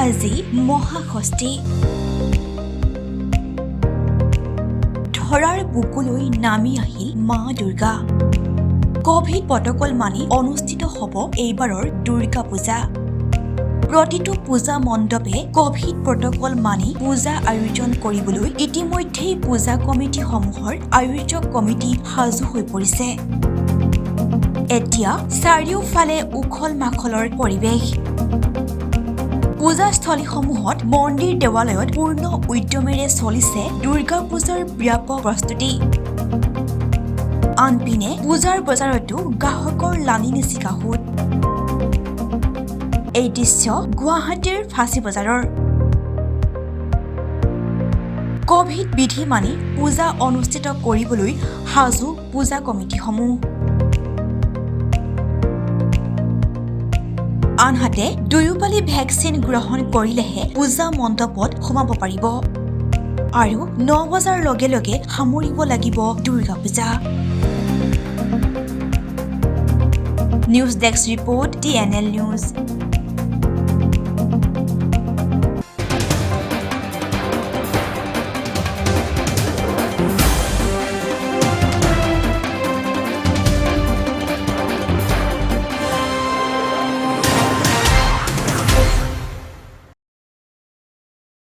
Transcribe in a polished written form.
আজি মহাষষ্ঠী ধৰাৰ বুকুলৈ নামি আহিল মা দুৰ্গা কোভিড প্ৰটকল মানি অনুষ্ঠিত হ'ব এইবাৰৰ দুৰ্গা পূজা প্ৰতিটো পূজা মণ্ডপে কোভিড প্ৰটকল মানি পূজা আয়োজন কৰিবলৈ ইতিমধ্যেই পূজা কমিটিসমূহৰ আয়োজক কমিটি সাজু হৈ পৰিছে এতিয়া চাৰিওফালে উখল মাখলৰ পৰিৱেশ পূজাস্থলীসমূহত মন্দিৰ দেৱালয়ত পূৰ্ণ উদ্যমেৰে চলিছে দুৰ্গা পূজাৰ ব্যাপক প্ৰস্তুতি আনপিনে পূজাৰ বজাৰতো গ্ৰাহকৰ লানি নিচিকা হোত এই দৃশ্য গুৱাহাটীৰ ফাঁচী বজাৰৰ কোভিড বিধি মানি পূজা অনুষ্ঠিত কৰিবলৈ সাজু পূজা কমিটিসমূহ আনহাতে দুয়োপালি ভেকচিন গ্ৰহণ কৰিলেহে পূজা মণ্ডপত সোমাব পাৰিব আৰু 9 বজাৰ লগে লগে সামৰিব লাগিব Durga Puja news desk report TNL news